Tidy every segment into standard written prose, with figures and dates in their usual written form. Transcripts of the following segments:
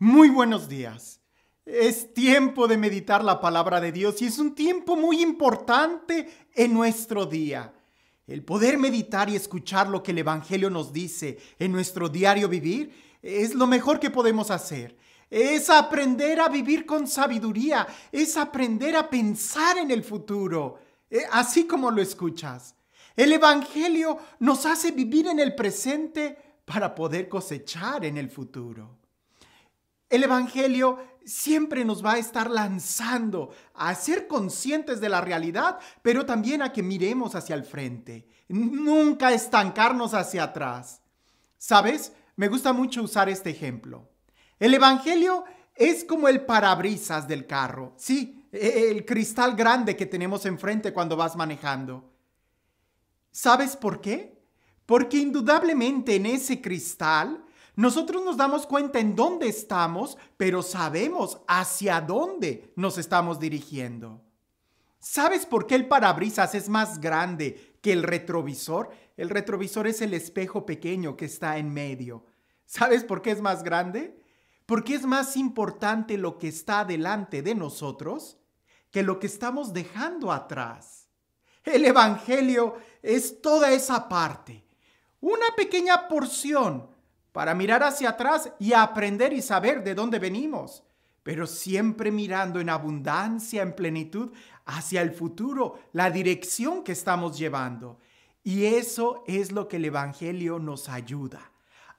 Muy buenos días. Es tiempo de meditar la palabra de Dios y es un tiempo muy importante en nuestro día. El poder meditar y escuchar lo que el Evangelio nos dice en nuestro diario vivir es lo mejor que podemos hacer. Es aprender a vivir con sabiduría, es aprender a pensar en el futuro, así como lo escuchas. El Evangelio nos hace vivir en el presente para poder cosechar en el futuro. El Evangelio siempre nos va a estar lanzando a ser conscientes de la realidad, pero también a que miremos hacia el frente. Nunca estancarnos hacia atrás. ¿Sabes? Me gusta mucho usar este ejemplo. El Evangelio es como el parabrisas del carro. Sí, el cristal grande que tenemos enfrente cuando vas manejando. ¿Sabes por qué? Porque indudablemente en ese cristal nosotros nos damos cuenta en dónde estamos, pero sabemos hacia dónde nos estamos dirigiendo. ¿Sabes por qué el parabrisas es más grande que el retrovisor? El retrovisor es el espejo pequeño que está en medio. ¿Sabes por qué es más grande? Porque es más importante lo que está delante de nosotros que lo que estamos dejando atrás. El Evangelio es toda esa parte, una pequeña porción para mirar hacia atrás y aprender y saber de dónde venimos, pero siempre mirando en abundancia, en plenitud, hacia el futuro, la dirección que estamos llevando. Y eso es lo que el Evangelio nos ayuda,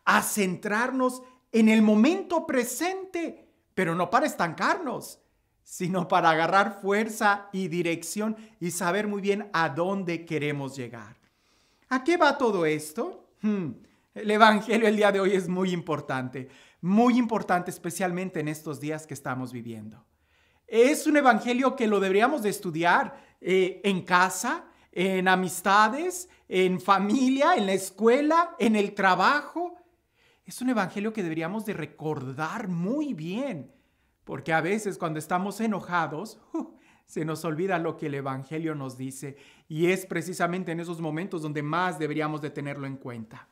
a centrarnos en el momento presente, pero no para estancarnos, sino para agarrar fuerza y dirección y saber muy bien a dónde queremos llegar. ¿A qué va todo esto? El Evangelio el día de hoy es muy importante especialmente en estos días que estamos viviendo. Es un Evangelio que lo deberíamos de estudiar en casa, en amistades, en familia, en la escuela, en el trabajo. Es un Evangelio que deberíamos de recordar muy bien, porque a veces cuando estamos enojados, se nos olvida lo que el Evangelio nos dice y es precisamente en esos momentos donde más deberíamos de tenerlo en cuenta.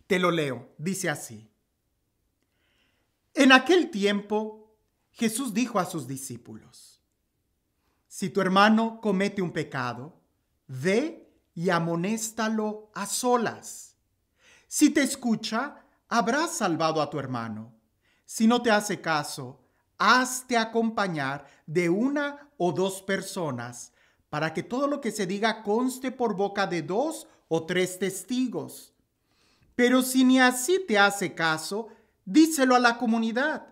Te lo leo, dice así. En aquel tiempo, Jesús dijo a sus discípulos, si tu hermano comete un pecado, ve y amonéstalo a solas. Si te escucha, habrás salvado a tu hermano. Si no te hace caso, hazte acompañar de una o dos personas para que todo lo que se diga conste por boca de 2 o 3 testigos. Pero si ni así te hace caso, díselo a la comunidad.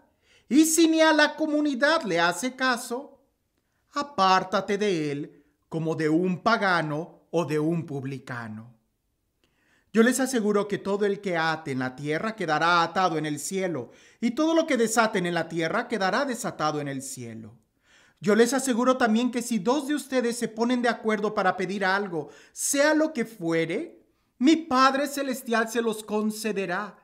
Y si ni a la comunidad le hace caso, apártate de él como de un pagano o de un publicano. Yo les aseguro que todo el que ate en la tierra quedará atado en el cielo, y todo lo que desaten en la tierra quedará desatado en el cielo. Yo les aseguro también que si 2 de ustedes se ponen de acuerdo para pedir algo, sea lo que fuere, mi Padre Celestial se los concederá.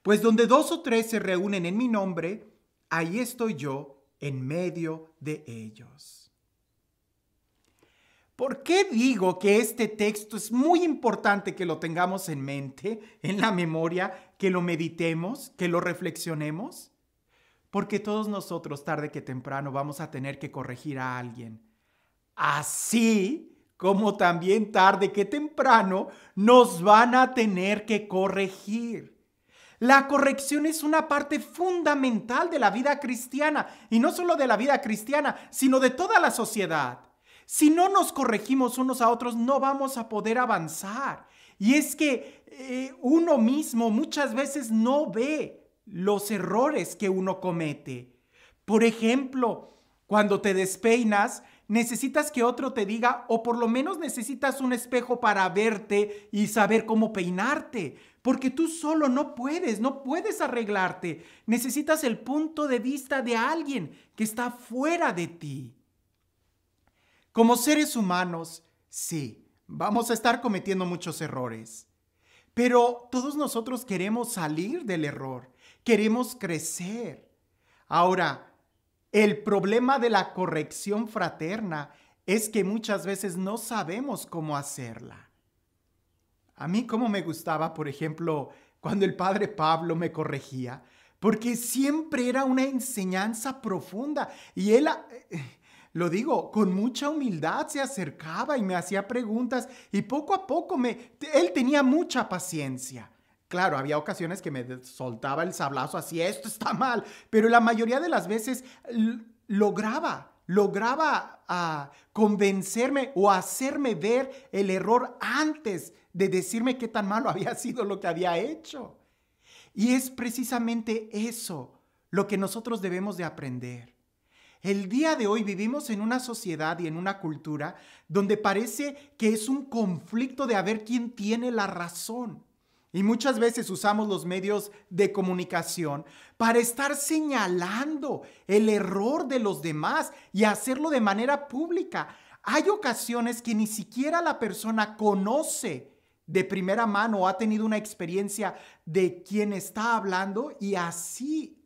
Pues donde 2 o 3 se reúnen en mi nombre, ahí estoy yo en medio de ellos. ¿Por qué digo que este texto es muy importante que lo tengamos en mente, en la memoria, que lo meditemos, que lo reflexionemos? Porque todos nosotros, tarde que temprano, vamos a tener que corregir a alguien. Así como también tarde que temprano nos van a tener que corregir. La corrección es una parte fundamental de la vida cristiana, y no solo de la vida cristiana, sino de toda la sociedad. Si no nos corregimos unos a otros, no vamos a poder avanzar. Y es que uno mismo muchas veces no ve los errores que uno comete. Por ejemplo, cuando te despeinas, necesitas que otro te diga, o por lo menos necesitas un espejo para verte y saber cómo peinarte, porque tú solo no puedes arreglarte. Necesitas el punto de vista de alguien que está fuera de ti. Como seres humanos, sí, vamos a estar cometiendo muchos errores, pero todos nosotros queremos salir del error, queremos crecer. Ahora, el problema de la corrección fraterna es que muchas veces no sabemos cómo hacerla. A mí como me gustaba, por ejemplo, cuando el padre Pablo me corregía, porque siempre era una enseñanza profunda. Y él, lo digo, con mucha humildad se acercaba y me hacía preguntas y poco a poco él tenía mucha paciencia. Claro, había ocasiones que me soltaba el sablazo así, esto está mal, pero la mayoría de las veces lograba convencerme o hacerme ver el error antes de decirme qué tan malo había sido lo que había hecho. Y es precisamente eso lo que nosotros debemos de aprender. El día de hoy vivimos en una sociedad y en una cultura donde parece que es un conflicto de a ver quién tiene la razón. Y muchas veces usamos los medios de comunicación para estar señalando el error de los demás y hacerlo de manera pública. Hay ocasiones que ni siquiera la persona conoce de primera mano o ha tenido una experiencia de quien está hablando y así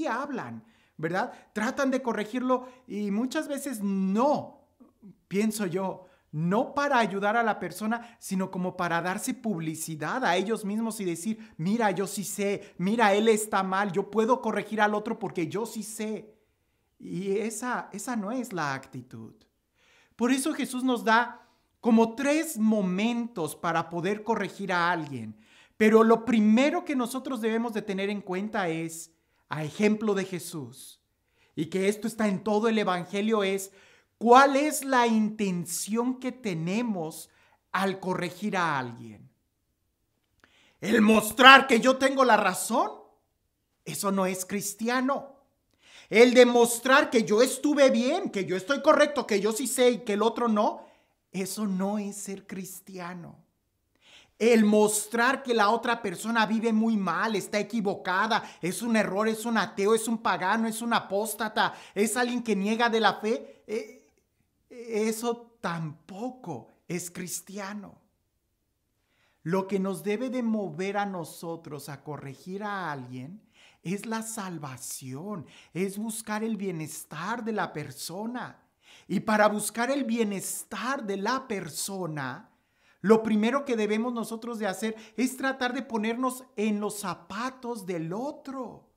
hablan, ¿verdad? Tratan de corregirlo y muchas veces no, pienso yo, no para ayudar a la persona, sino como para darse publicidad a ellos mismos y decir, mira, yo sí sé, mira, él está mal, yo puedo corregir al otro porque yo sí sé. Y esa no es la actitud. Por eso Jesús nos da como 3 momentos para poder corregir a alguien. Pero lo primero que nosotros debemos de tener en cuenta es, a ejemplo de Jesús, y que esto está en todo el Evangelio, es cuál es la intención que tenemos al corregir a alguien. El mostrar que yo tengo la razón, eso no es cristiano. El demostrar que yo estuve bien, que yo estoy correcto, que yo sí sé y que el otro no, eso no es ser cristiano. El mostrar que la otra persona vive muy mal, está equivocada, es un error, es un ateo, es un pagano, es un apóstata, es alguien que niega de la fe, eso tampoco es cristiano. Lo que nos debe de mover a nosotros a corregir a alguien es la salvación, es buscar el bienestar de la persona. Y para buscar el bienestar de la persona, lo primero que debemos nosotros de hacer es tratar de ponernos en los zapatos del otro.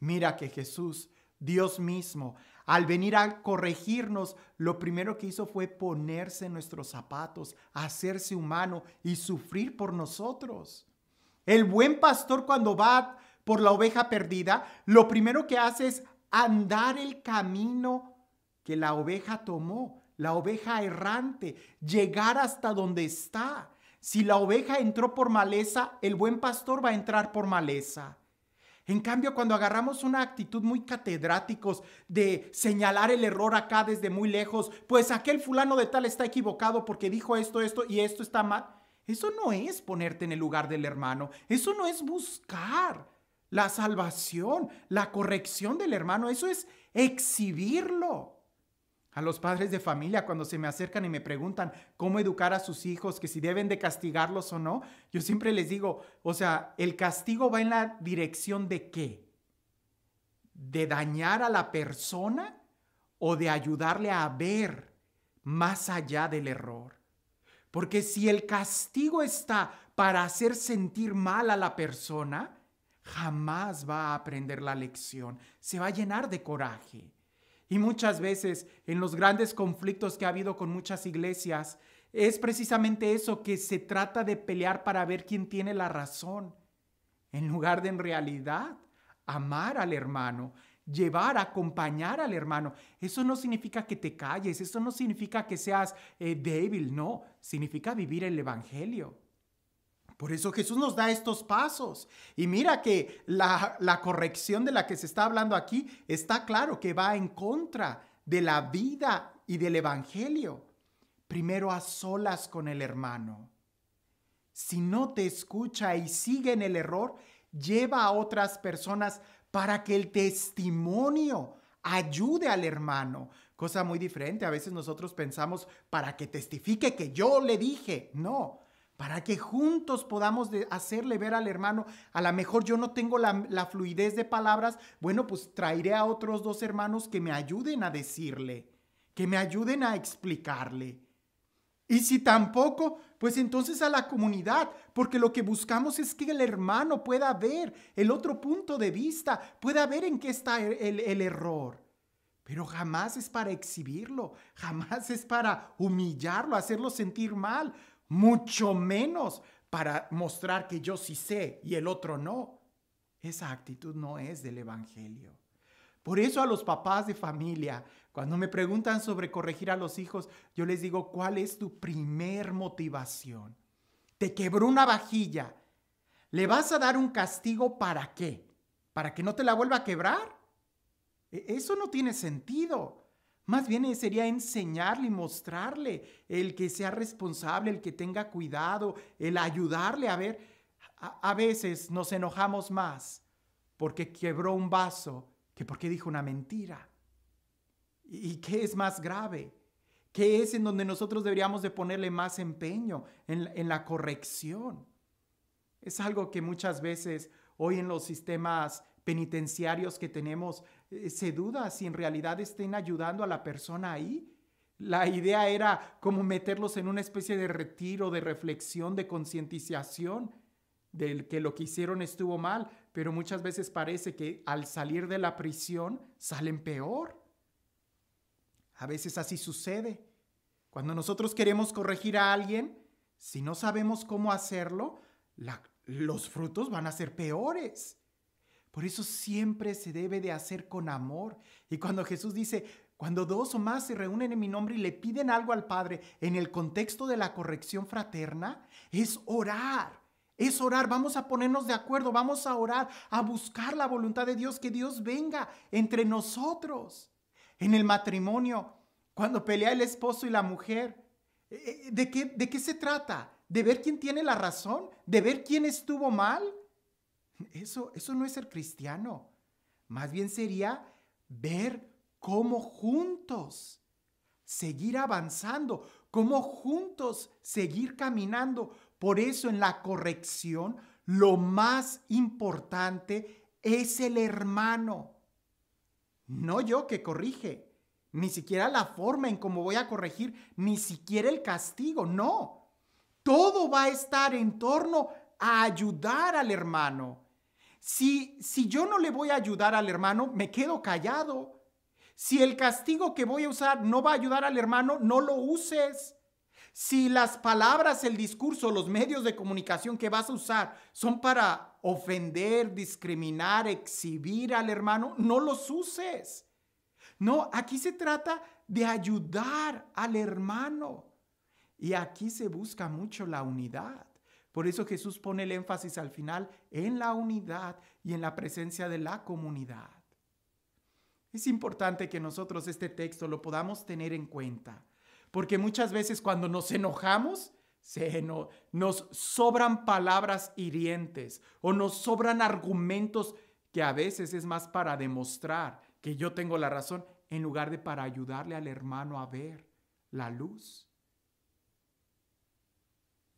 Mira que Jesús, Dios mismo, al venir a corregirnos, lo primero que hizo fue ponerse en nuestros zapatos, hacerse humano y sufrir por nosotros. El buen pastor, cuando va por la oveja perdida, lo primero que hace es andar el camino que la oveja tomó, la oveja errante, llegar hasta donde está. Si la oveja entró por maleza, el buen pastor va a entrar por maleza. En cambio, cuando agarramos una actitud muy catedráticos de señalar el error acá desde muy lejos, pues aquel fulano de tal está equivocado porque dijo esto y esto está mal. Eso no es ponerte en el lugar del hermano. Eso no es buscar la salvación, la corrección del hermano. Eso es exhibirlo. A los padres de familia, cuando se me acercan y me preguntan cómo educar a sus hijos, que si deben de castigarlos o no, yo siempre les digo, o sea, ¿el castigo va en la dirección de qué? ¿De dañar a la persona o de ayudarle a ver más allá del error? Porque si el castigo está para hacer sentir mal a la persona, jamás va a aprender la lección, se va a llenar de coraje. Y muchas veces en los grandes conflictos que ha habido con muchas iglesias, es precisamente eso, que se trata de pelear para ver quién tiene la razón, en lugar de en realidad amar al hermano, llevar, acompañar al hermano. Eso no significa que te calles, eso no significa que seas débil, no, significa vivir el evangelio. Por eso Jesús nos da estos pasos. Y mira que la corrección de la que se está hablando aquí está claro que va en contra de la vida y del evangelio. Primero a solas con el hermano. Si no te escucha y sigue en el error, lleva a otras personas para que el testimonio ayude al hermano. Cosa muy diferente. A veces nosotros pensamos para que testifique que yo le dije. No. Para que juntos podamos hacerle ver al hermano, a lo mejor yo no tengo la fluidez de palabras, bueno, pues traeré a otros 2 hermanos que me ayuden a decirle, que me ayuden a explicarle. Y si tampoco, pues entonces a la comunidad, porque lo que buscamos es que el hermano pueda ver el otro punto de vista, pueda ver en qué está el error. Pero jamás es para exhibirlo, jamás es para humillarlo, hacerlo sentir mal, mucho menos para mostrar que yo sí sé y el otro no. Esa actitud no es del Evangelio. Por eso a los papás de familia, cuando me preguntan sobre corregir a los hijos, yo les digo, ¿cuál es tu primer motivación? Te quebró una vajilla. ¿Le vas a dar un castigo para qué? ¿Para que no te la vuelva a quebrar? Eso no tiene sentido. Más bien sería enseñarle y mostrarle el que sea responsable, el que tenga cuidado, el ayudarle a ver. A veces nos enojamos más porque quebró un vaso que porque dijo una mentira. ¿Y qué es más grave? ¿Qué es en donde nosotros deberíamos de ponerle más empeño? En la corrección. Es algo que muchas veces hoy en los sistemas penitenciarios que tenemos se duda si en realidad estén ayudando a la persona ahí. La idea era como meterlos en una especie de retiro, de reflexión, de concientización del que lo que hicieron estuvo mal, pero muchas veces parece que al salir de la prisión salen peor. A veces así sucede. Cuando nosotros queremos corregir a alguien, si no sabemos cómo hacerlo, los frutos van a ser peores. Por eso siempre se debe de hacer con amor. Y cuando Jesús dice, cuando dos o más se reúnen en mi nombre y le piden algo al Padre en el contexto de la corrección fraterna, es orar. Es orar, vamos a ponernos de acuerdo, vamos a orar, a buscar la voluntad de Dios, que Dios venga entre nosotros. En el matrimonio, cuando pelea el esposo y la mujer, ¿de qué se trata? ¿De ver quién tiene la razón? ¿De ver quién estuvo mal? Eso no es ser cristiano. Más bien sería ver cómo juntos seguir avanzando, cómo juntos seguir caminando. Por eso en la corrección lo más importante es el hermano. No yo que corrige, ni siquiera la forma en cómo voy a corregir, ni siquiera el castigo, no. Todo va a estar en torno a ayudar al hermano. Si yo no le voy a ayudar al hermano, me quedo callado. Si el castigo que voy a usar no va a ayudar al hermano, no lo uses. Si las palabras, el discurso, los medios de comunicación que vas a usar son para ofender, discriminar, exhibir al hermano, no los uses. No, aquí se trata de ayudar al hermano. Y aquí se busca mucho la unidad. Por eso Jesús pone el énfasis al final en la unidad y en la presencia de la comunidad. Es importante que nosotros este texto lo podamos tener en cuenta, porque muchas veces cuando nos enojamos, nos sobran palabras hirientes o nos sobran argumentos que a veces es más para demostrar que yo tengo la razón en lugar de para ayudarle al hermano a ver la luz.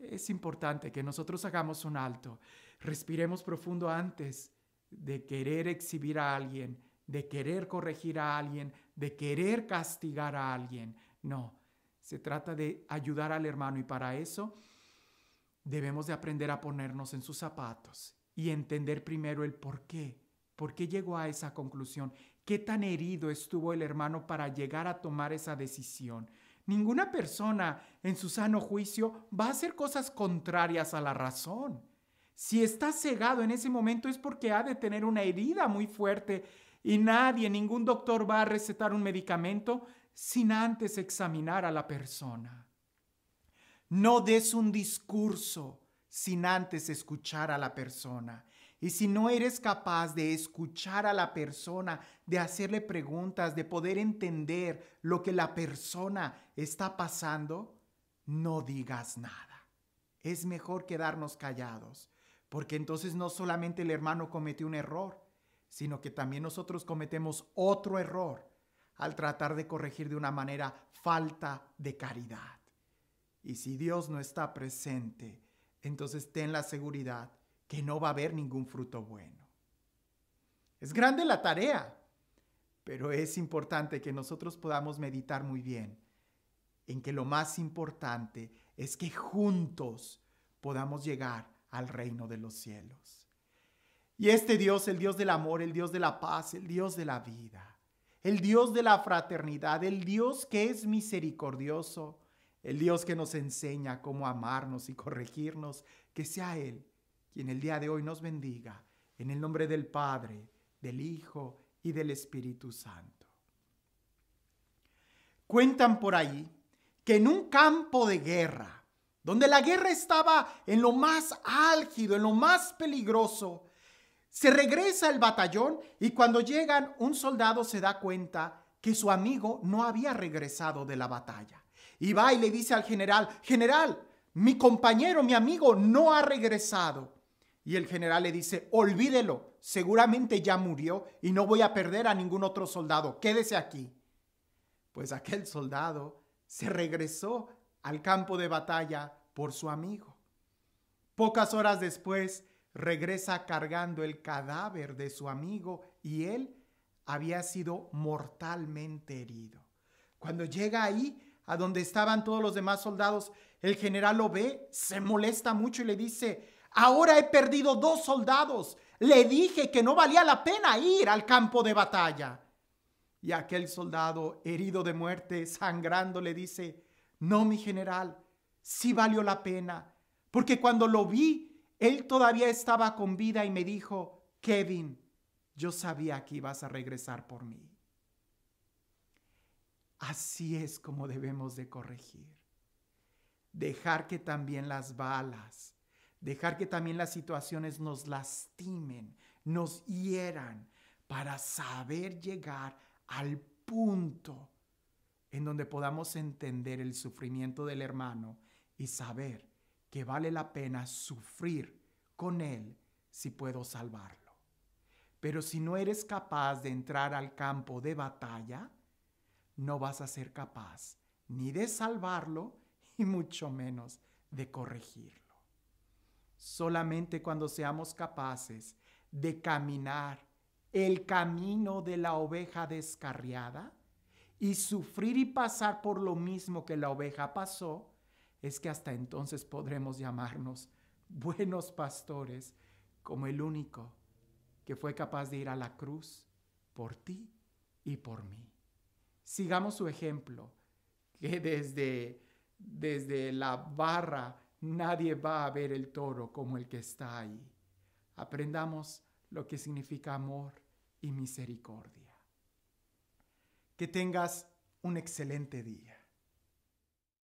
Es importante que nosotros hagamos un alto, respiremos profundo antes de querer exhibir a alguien, de querer corregir a alguien, de querer castigar a alguien. No, se trata de ayudar al hermano y para eso debemos de aprender a ponernos en sus zapatos y entender primero el por qué. ¿Por qué llegó a esa conclusión? ¿Qué tan herido estuvo el hermano para llegar a tomar esa decisión? Ninguna persona en su sano juicio va a hacer cosas contrarias a la razón. Si está cegado en ese momento es porque ha de tener una herida muy fuerte y ningún doctor va a recetar un medicamento sin antes examinar a la persona. No des un discurso sin antes escuchar a la persona. Y si no eres capaz de escuchar a la persona, de hacerle preguntas, de poder entender lo que la persona está pasando, no digas nada. Es mejor quedarnos callados, porque entonces no solamente el hermano cometió un error, sino que también nosotros cometemos otro error al tratar de corregir de una manera falta de caridad. Y si Dios no está presente, entonces ten la seguridad que no va a haber ningún fruto bueno. Es grande la tarea, pero es importante que nosotros podamos meditar muy bien en que lo más importante es que juntos podamos llegar al reino de los cielos. Y este Dios, el Dios del amor, el Dios de la paz, el Dios de la vida, el Dios de la fraternidad, el Dios que es misericordioso, el Dios que nos enseña cómo amarnos y corregirnos, que sea Él quien el día de hoy nos bendiga, en el nombre del Padre, del Hijo y del Espíritu Santo. Cuentan por ahí que en un campo de guerra, donde la guerra estaba en lo más álgido, en lo más peligroso, se regresa el batallón y cuando llegan, un soldado se da cuenta que su amigo no había regresado de la batalla. Y va y le dice al general: general, mi compañero, mi amigo no ha regresado. Y el general le dice: olvídelo, seguramente ya murió y no voy a perder a ningún otro soldado, quédese aquí. Pues aquel soldado se regresó al campo de batalla por su amigo. Pocas horas después regresa cargando el cadáver de su amigo y él había sido mortalmente herido. Cuando llega ahí, a donde estaban todos los demás soldados, el general lo ve, se molesta mucho y le dice: ahora he perdido 2 soldados. Le dije que no valía la pena ir al campo de batalla. Y aquel soldado, herido de muerte, sangrando, le dice: no, mi general, sí valió la pena, porque cuando lo vi, él todavía estaba con vida y me dijo: Kevin, yo sabía que ibas a regresar por mí. Así es como debemos de corregir. Dejar que también las balas, dejar que también las situaciones nos lastimen, nos hieran, para saber llegar al punto en donde podamos entender el sufrimiento del hermano y saber que vale la pena sufrir con él si puedo salvarlo. Pero si no eres capaz de entrar al campo de batalla, no vas a ser capaz ni de salvarlo y mucho menos de corregirlo. Solamente cuando seamos capaces de caminar el camino de la oveja descarriada y sufrir y pasar por lo mismo que la oveja pasó, es que hasta entonces podremos llamarnos buenos pastores, como el único que fue capaz de ir a la cruz por ti y por mí. Sigamos su ejemplo, que desde la barra nadie va a ver el toro como el que está ahí. Aprendamos lo que significa amor y misericordia. Que tengas un excelente día.